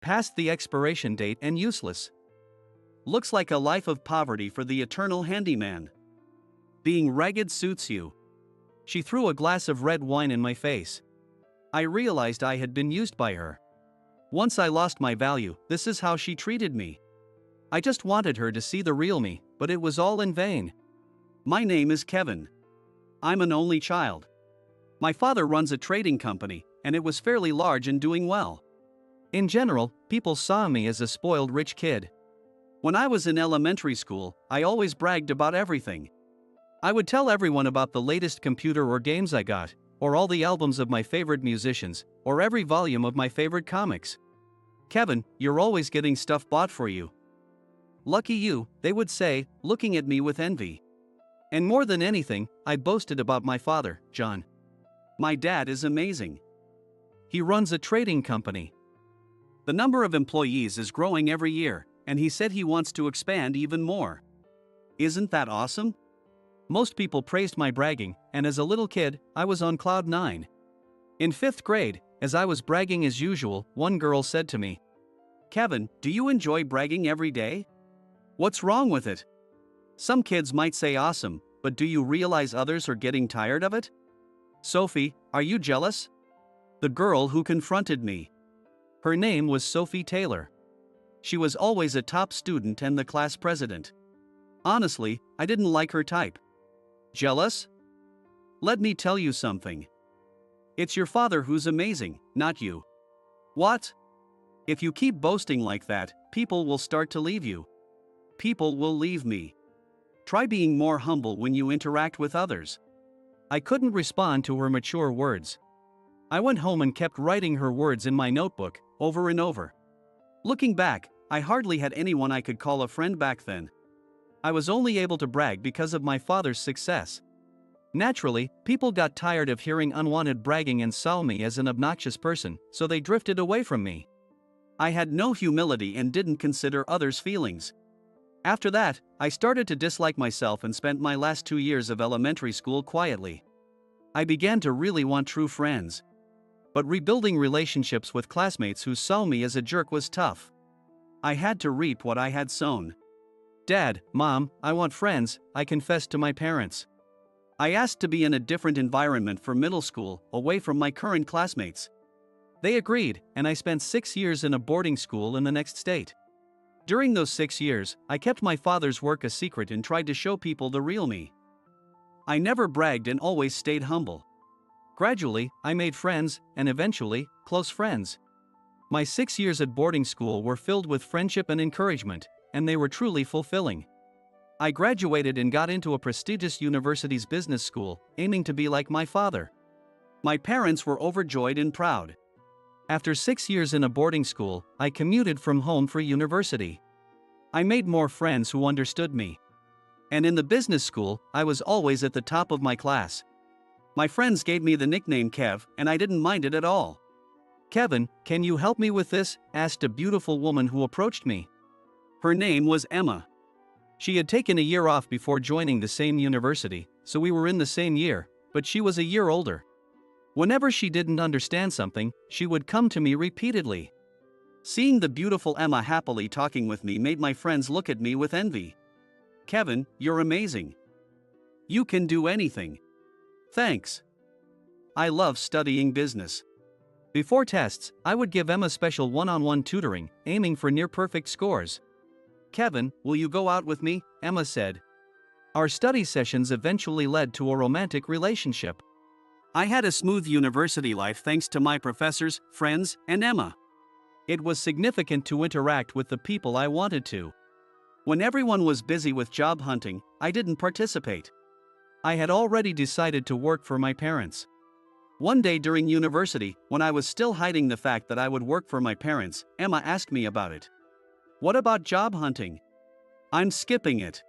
Past the expiration date and useless. Looks like a life of poverty for the eternal handyman. Being ragged suits you. She threw a glass of red wine in my face. I realized I had been used by her. Once I lost my value, this is how she treated me. I just wanted her to see the real me, but it was all in vain. My name is Kevin. I'm an only child. My father runs a trading company, and it was fairly large and doing well. In general, people saw me as a spoiled rich kid. When I was in elementary school, I always bragged about everything. I would tell everyone about the latest computer or games I got, or all the albums of my favorite musicians, or every volume of my favorite comics. Kevin, you're always getting stuff bought for you. Lucky you, they would say, looking at me with envy. And more than anything, I boasted about my father, John. My dad is amazing. He runs a trading company. The number of employees is growing every year, and he said he wants to expand even more. Isn't that awesome? Most people praised my bragging, and as a little kid, I was on cloud 9. In 5th grade, as I was bragging as usual, one girl said to me, "Kevin, do you enjoy bragging every day? What's wrong with it? Some kids might say awesome, but do you realize others are getting tired of it? Sophie, are you jealous?" The girl who confronted me. Her name was Sophie Taylor. She was always a top student and the class president. Honestly, I didn't like her type. Jealous? Let me tell you something. It's your father who's amazing, not you. What? If you keep boasting like that, people will start to leave you. People will leave me. Try being more humble when you interact with others. I couldn't respond to her mature words. I went home and kept writing her words in my notebook, over and over. Looking back, I hardly had anyone I could call a friend back then. I was only able to brag because of my father's success. Naturally, people got tired of hearing unwanted bragging and saw me as an obnoxious person, so they drifted away from me. I had no humility and didn't consider others' feelings. After that, I started to dislike myself and spent my last 2 years of elementary school quietly. I began to really want true friends. But rebuilding relationships with classmates who saw me as a jerk was tough. I had to reap what I had sown. "Dad, Mom, I want friends," I confessed to my parents. I asked to be in a different environment for middle school, away from my current classmates. They agreed, and I spent 6 years in a boarding school in the next state. During those 6 years, I kept my father's work a secret and tried to show people the real me. I never bragged and always stayed humble. Gradually, I made friends, and eventually, close friends. My 6 years at boarding school were filled with friendship and encouragement, and they were truly fulfilling. I graduated and got into a prestigious university's business school, aiming to be like my father. My parents were overjoyed and proud. After 6 years in a boarding school, I commuted from home for university. I made more friends who understood me. And in the business school, I was always at the top of my class. My friends gave me the nickname Kev, and I didn't mind it at all. "Kevin, can you help me with this?" asked a beautiful woman who approached me. Her name was Emma. She had taken a year off before joining the same university, so we were in the same year, but she was a year older. Whenever she didn't understand something, she would come to me repeatedly. Seeing the beautiful Emma happily talking with me made my friends look at me with envy. "Kevin, you're amazing. You can do anything." Thanks. I love studying business. Before tests, I would give Emma special one-on-one tutoring, aiming for near-perfect scores. "Kevin, will you go out with me?" Emma said. Our study sessions eventually led to a romantic relationship. I had a smooth university life thanks to my professors, friends, and Emma. It was significant to interact with the people I wanted to. When everyone was busy with job hunting, I didn't participate. I had already decided to work for my parents. One day during university, when I was still hiding the fact that I would work for my parents, Emma asked me about it. "What about job hunting?" "I'm skipping it."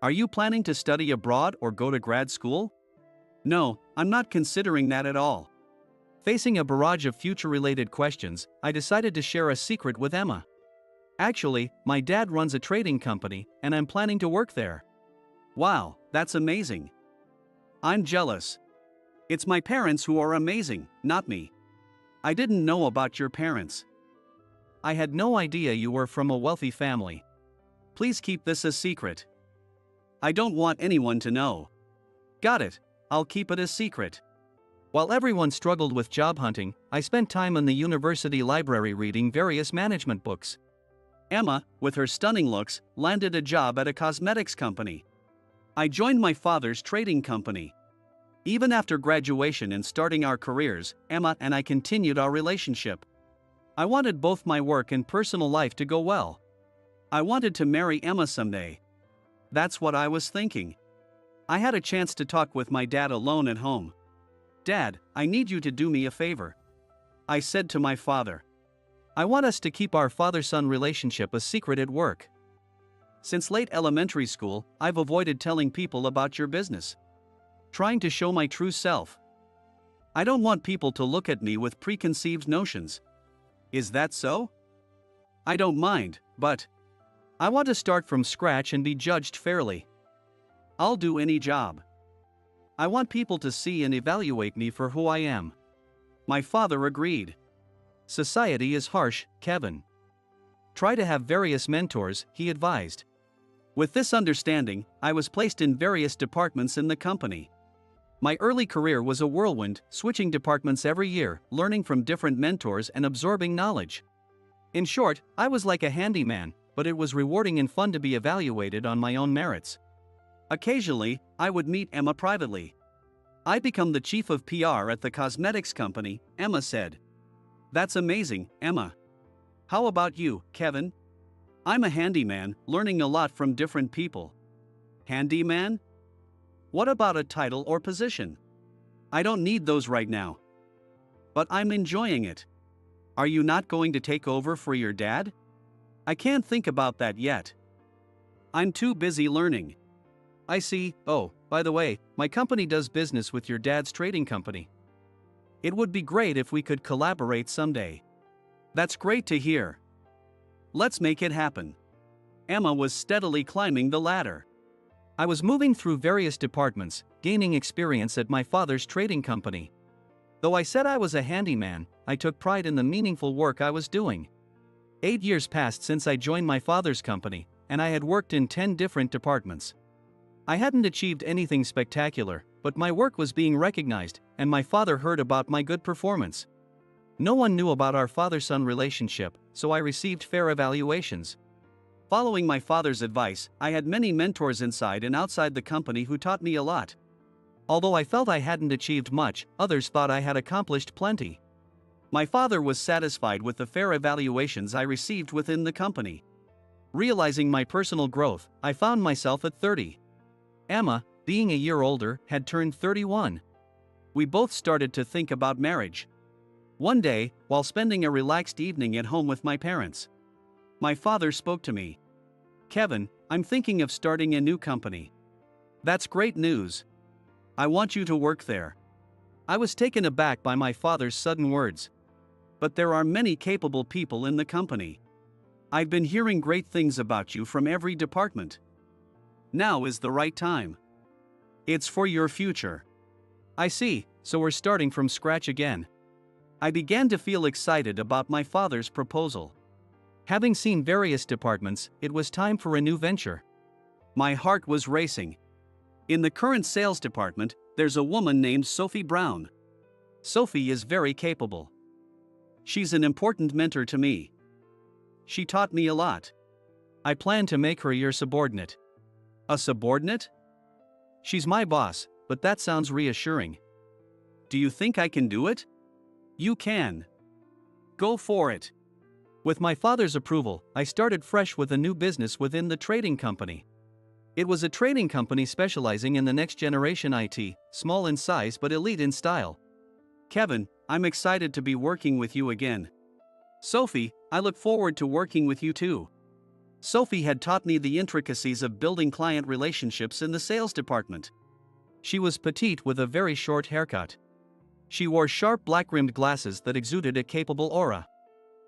"Are you planning to study abroad or go to grad school?" "No, I'm not considering that at all." Facing a barrage of future-related questions, I decided to share a secret with Emma. "Actually, my dad runs a trading company, and I'm planning to work there." "Wow, that's amazing." "I'm jealous. It's my parents who are amazing, not me." "I didn't know about your parents." I had no idea you were from a wealthy family. Please keep this a secret. I don't want anyone to know. Got it, I'll keep it a secret. While everyone struggled with job hunting, I spent time in the university library reading various management books. Emma, with her stunning looks, landed a job at a cosmetics company. I joined my father's trading company. Even after graduation and starting our careers, Emma and I continued our relationship. I wanted both my work and personal life to go well. I wanted to marry Emma someday. That's what I was thinking. I had a chance to talk with my dad alone at home. Dad, I need you to do me a favor. I said to my father. I want us to keep our father-son relationship a secret at work. Since late elementary school, I've avoided telling people about your business. Trying to show my true self. I don't want people to look at me with preconceived notions. Is that so? I don't mind, but I want to start from scratch and be judged fairly. I'll do any job. I want people to see and evaluate me for who I am. My father agreed. Society is harsh, Kevin. Try to have various mentors, he advised. With this understanding, I was placed in various departments in the company. My early career was a whirlwind, switching departments every year, learning from different mentors and absorbing knowledge. In short, I was like a handyman, but it was rewarding and fun to be evaluated on my own merits. Occasionally, I would meet Emma privately. I become the chief of PR at the cosmetics company, Emma said. That's amazing, Emma. How about you, Kevin? I'm a handyman, learning a lot from different people. Handyman? What about a title or position? I don't need those right now. But I'm enjoying it. Are you not going to take over for your dad? I can't think about that yet. I'm too busy learning. I see. Oh, by the way, my company does business with your dad's trading company. It would be great if we could collaborate someday. That's great to hear. Let's make it happen. Emma was steadily climbing the ladder. I was moving through various departments, gaining experience at my father's trading company. Though I said I was a handyman, I took pride in the meaningful work I was doing. 8 years passed since I joined my father's company, and I had worked in 10 different departments. I hadn't achieved anything spectacular, but my work was being recognized, and my father heard about my good performance. No one knew about our father-son relationship, so I received fair evaluations. Following my father's advice, I had many mentors inside and outside the company who taught me a lot. Although I felt I hadn't achieved much, others thought I had accomplished plenty. My father was satisfied with the fair evaluations I received within the company. Realizing my personal growth, I found myself at 30. Emma, being a year older, had turned 31. We both started to think about marriage. One day, while spending a relaxed evening at home with my parents, my father spoke to me. Kevin, I'm thinking of starting a new company. That's great news. I want you to work there. I was taken aback by my father's sudden words. But there are many capable people in the company. I've been hearing great things about you from every department. Now is the right time. It's for your future. I see, so we're starting from scratch again. I began to feel excited about my father's proposal. Having seen various departments, it was time for a new venture. My heart was racing. In the current sales department, there's a woman named Sophie Brown. Sophie is very capable. She's an important mentor to me. She taught me a lot. I plan to make her your subordinate. A subordinate? She's my boss, but that sounds reassuring. Do you think I can do it? You can. Go for it. With my father's approval, I started fresh with a new business within the trading company. It was a trading company specializing in the next generation IT, small in size but elite in style. Kevin, I'm excited to be working with you again. Sophie, I look forward to working with you too. Sophie had taught me the intricacies of building client relationships in the sales department. She was petite with a very short haircut. She wore sharp black-rimmed glasses that exuded a capable aura.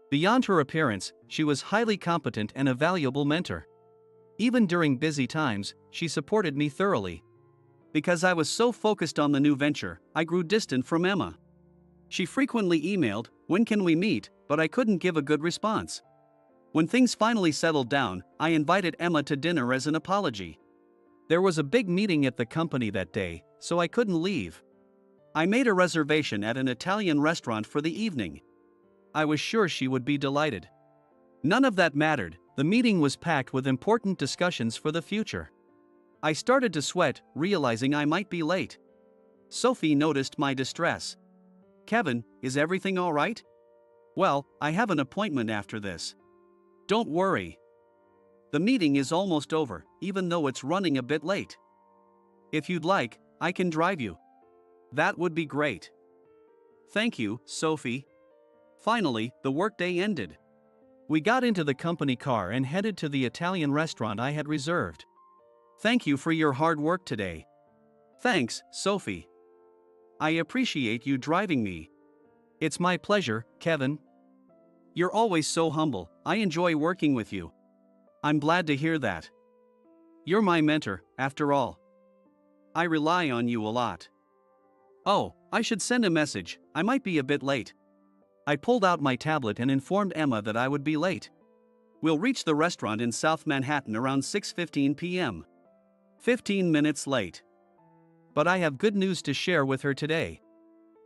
Beyond her appearance, she was highly competent and a valuable mentor. Even during busy times, she supported me thoroughly. Because I was so focused on the new venture, I grew distant from Emma. She frequently emailed, "When can we meet?" but I couldn't give a good response. When things finally settled down, I invited Emma to dinner as an apology. There was a big meeting at the company that day, so I couldn't leave. I made a reservation at an Italian restaurant for the evening. I was sure she would be delighted. None of that mattered, the meeting was packed with important discussions for the future. I started to sweat, realizing I might be late. Sophie noticed my distress. "Kevin, is everything all right?" "Well, I have an appointment after this." "Don't worry. The meeting is almost over, even though it's running a bit late. If you'd like, I can drive you." "That would be great." "Thank you, Sophie." Finally, the workday ended. We got into the company car and headed to the Italian restaurant I had reserved. "Thank you for your hard work today." "Thanks, Sophie. I appreciate you driving me." "It's my pleasure, Kevin. You're always so humble, I enjoy working with you." "I'm glad to hear that. You're my mentor, after all. I rely on you a lot." "Oh, I should send a message, I might be a bit late." I pulled out my tablet and informed Emma that I would be late. "We'll reach the restaurant in South Manhattan around 6:15 p.m. 15 minutes late. But I have good news to share with her today."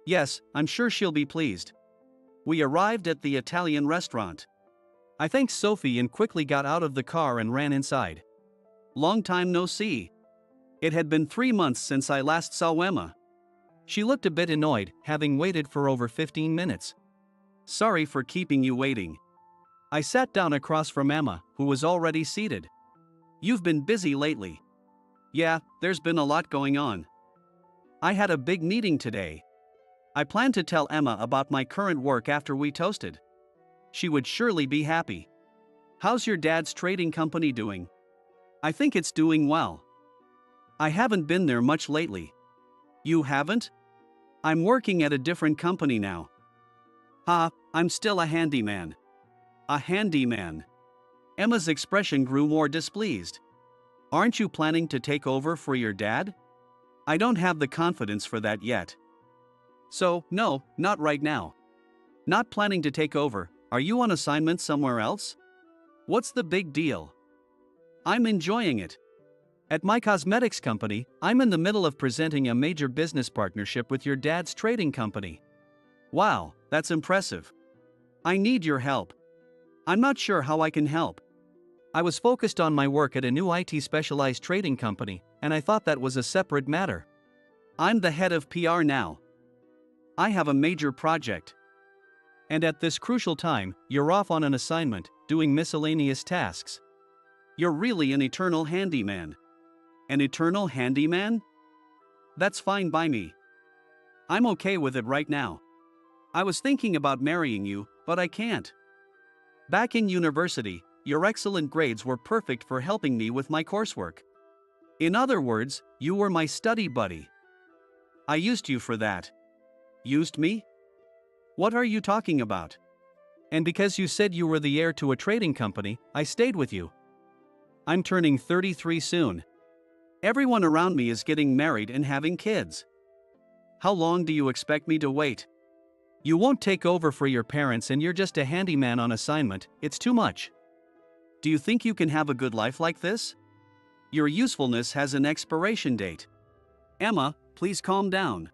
"Yes, I'm sure she'll be pleased." We arrived at the Italian restaurant. I thanked Sophie and quickly got out of the car and ran inside. "Long time no see." It had been 3 months since I last saw Emma. She looked a bit annoyed, having waited for over 15 minutes. "Sorry for keeping you waiting." I sat down across from Emma, who was already seated. "You've been busy lately." "Yeah, there's been a lot going on. I had a big meeting today. I plan to tell Emma about my current work after we toasted. She would surely be happy." "How's your dad's trading company doing?" "I think it's doing well. I haven't been there much lately." "You haven't?" "I'm working at a different company now." I'm still a handyman." "A handyman?" Emma's expression grew more displeased. "Aren't you planning to take over for your dad?" "I don't have the confidence for that yet." "So, no, not right now." "Not planning to take over, are you on assignment somewhere else?" "What's the big deal?" "I'm enjoying it. At my cosmetics company, I'm in the middle of presenting a major business partnership with your dad's trading company." "Wow, that's impressive. I need your help." "I'm not sure how I can help. I was focused on my work at a new IT specialized trading company, and I thought that was a separate matter. I'm the head of PR now. I have a major project. And at this crucial time, you're off on an assignment, doing miscellaneous tasks. You're really an eternal handyman." "An eternal handyman?" "That's fine by me. I'm okay with it right now. I was thinking about marrying you, but I can't. Back in university, your excellent grades were perfect for helping me with my coursework. In other words, you were my study buddy. I used you for that." "Used me? What are you talking about?" "And because you said you were the heir to a trading company, I stayed with you. I'm turning 33 soon. Everyone around me is getting married and having kids. How long do you expect me to wait? You won't take over for your parents and you're just a handyman on assignment, it's too much. Do you think you can have a good life like this? Your usefulness has an expiration date." "Emma, please calm down."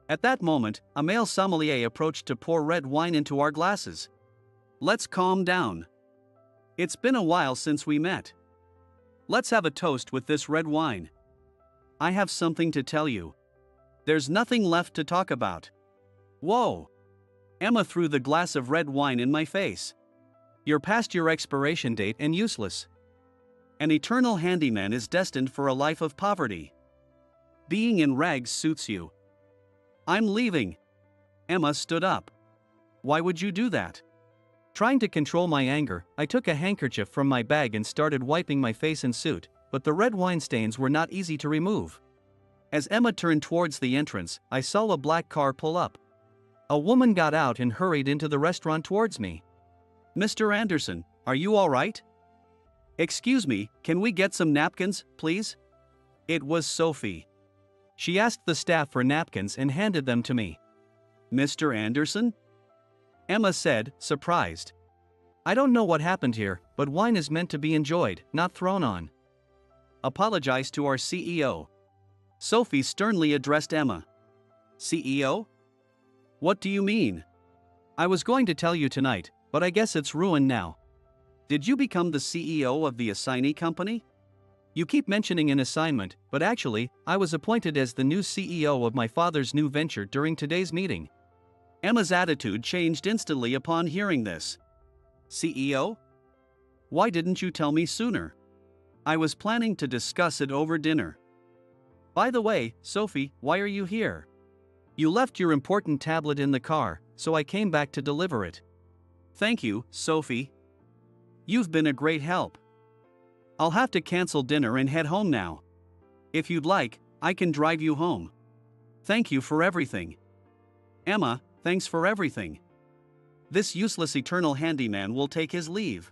At that moment, a male sommelier approached to pour red wine into our glasses. "Let's calm down. It's been a while since we met. Let's have a toast with this red wine. I have something to tell you. There's nothing left to talk about." "Whoa!" Emma threw the glass of red wine in my face. "You're past your expiration date and useless. An eternal handyman is destined for a life of poverty. Being in rags suits you." "I'm leaving." Emma stood up. "Why would you do that?" Trying to control my anger, I took a handkerchief from my bag and started wiping my face and suit, but the red wine stains were not easy to remove. As Emma turned towards the entrance, I saw a black car pull up. A woman got out and hurried into the restaurant towards me. "Mr. Anderson, are you all right?" "Excuse me, can we get some napkins, please?" It was Sophie. She asked the staff for napkins and handed them to me. Mr. Anderson? Emma said, surprised. I don't know what happened here, but wine is meant to be enjoyed, not thrown on. Apologize to our CEO. Sophie sternly addressed Emma. CEO? What do you mean? I was going to tell you tonight, but I guess it's ruined now. Did you become the CEO of the assignee company? You keep mentioning an assignment, but actually, I was appointed as the new CEO of my father's new venture during today's meeting. Emma's attitude changed instantly upon hearing this. CEO? Why didn't you tell me sooner? I was planning to discuss it over dinner. By the way, Sophie, why are you here? You left your important tablet in the car, so I came back to deliver it. Thank you, Sophie. You've been a great help. I'll have to cancel dinner and head home now. If you'd like, I can drive you home. Thank you for everything. Emma, thanks for everything. This useless eternal handyman will take his leave.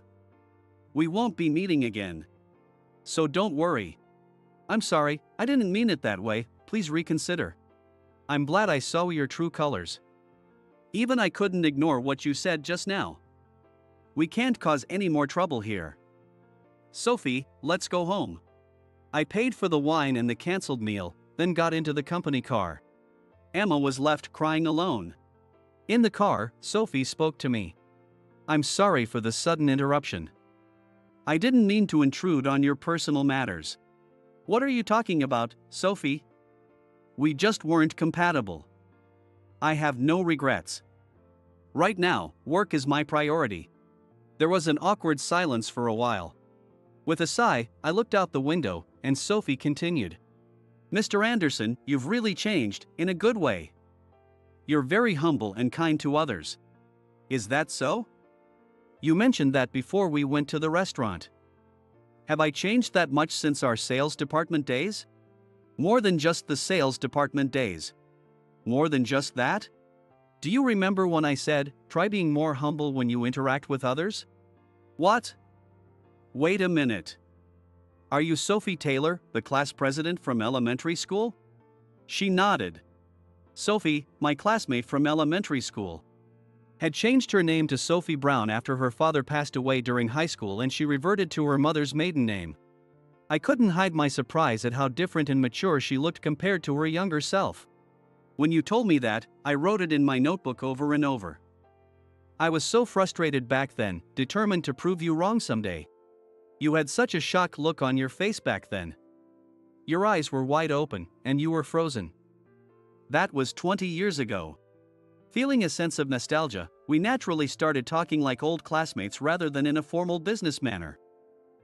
We won't be meeting again. So don't worry. I'm sorry, I didn't mean it that way, please reconsider. I'm glad I saw your true colors. Even I couldn't ignore what you said just now. We can't cause any more trouble here. Sophie, let's go home. I paid for the wine and the cancelled meal, then got into the company car. Emma was left crying alone. In the car, Sophie spoke to me. I'm sorry for the sudden interruption. I didn't mean to intrude on your personal matters. What are you talking about, Sophie? We just weren't compatible. I have no regrets. Right now, work is my priority. There was an awkward silence for a while. With a sigh, I looked out the window, and Sophie continued. Mr. Anderson, you've really changed, in a good way. You're very humble and kind to others. Is that so? You mentioned that before we went to the restaurant. Have I changed that much since our sales department days? More than just the sales department days. More than just that? Do you remember when I said, try being more humble when you interact with others? What? Wait a minute. Are you Sophie Taylor, the class president from elementary school? She nodded. Sophie, my classmate from elementary school, had changed her name to Sophie Brown after her father passed away during high school and she reverted to her mother's maiden name. I couldn't hide my surprise at how different and mature she looked compared to her younger self. When you told me that, I wrote it in my notebook over and over. I was so frustrated back then, determined to prove you wrong someday. You had such a shocked look on your face back then. Your eyes were wide open, and you were frozen. That was 20 years ago. Feeling a sense of nostalgia, we naturally started talking like old classmates rather than in a formal business manner.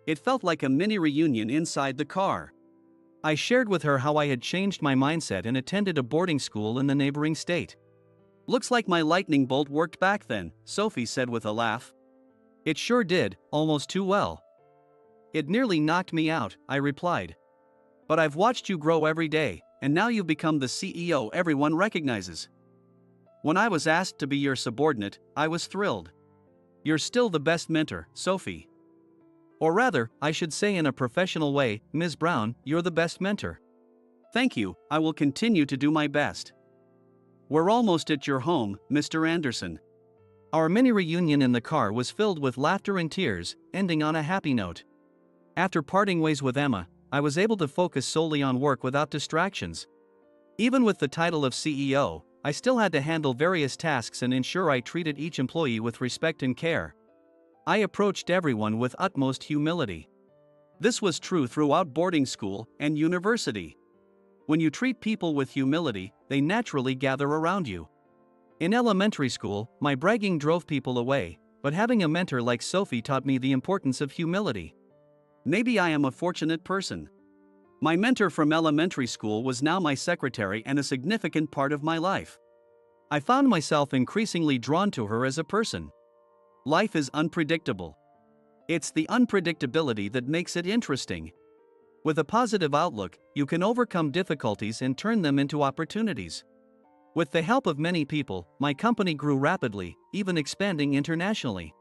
It felt like a mini reunion inside the car. I shared with her how I had changed my mindset and attended a boarding school in the neighboring state. Looks like my lightning bolt worked back then, Sophie said with a laugh. It sure did, almost too well. It nearly knocked me out, I replied. But I've watched you grow every day, and now you've become the CEO everyone recognizes. When I was asked to be your subordinate, I was thrilled. You're still the best mentor, Sophie. Or rather, I should say in a professional way, Ms. Brown, you're the best mentor. Thank you, I will continue to do my best. We're almost at your home, Mr. Anderson. Our mini reunion in the car was filled with laughter and tears, ending on a happy note. After parting ways with Emma, I was able to focus solely on work without distractions. Even with the title of CEO, I still had to handle various tasks and ensure I treated each employee with respect and care. I approached everyone with utmost humility. This was true throughout boarding school and university. When you treat people with humility, they naturally gather around you. In elementary school, my bragging drove people away, but having a mentor like Sophie taught me the importance of humility. Maybe I am a fortunate person. My mentor from elementary school was now my secretary and a significant part of my life. I found myself increasingly drawn to her as a person. Life is unpredictable. It's the unpredictability that makes it interesting. With a positive outlook, you can overcome difficulties and turn them into opportunities. With the help of many people, my company grew rapidly, even expanding internationally.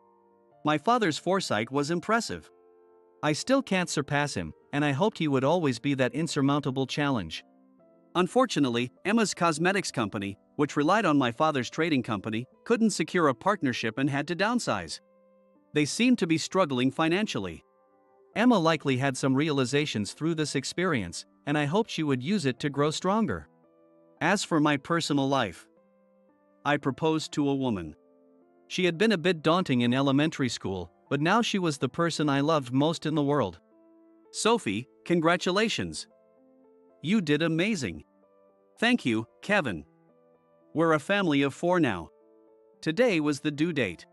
My father's foresight was impressive. I still can't surpass him, and I hoped he would always be that insurmountable challenge. Unfortunately, Emma's cosmetics company, which relied on my father's trading company, couldn't secure a partnership and had to downsize. They seemed to be struggling financially. Emma likely had some realizations through this experience, and I hoped she would use it to grow stronger. As for my personal life, I proposed to a woman. She had been a bit daunting in elementary school, but now she was the person I loved most in the world. Sophie, congratulations. You did amazing. Thank you, Kevin. We're a family of 4 now. Today was the due date.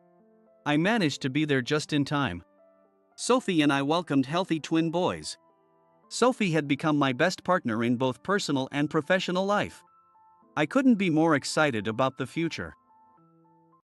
I managed to be there just in time. Sophie and I welcomed healthy twin boys. Sophie had become my best partner in both personal and professional life. I couldn't be more excited about the future.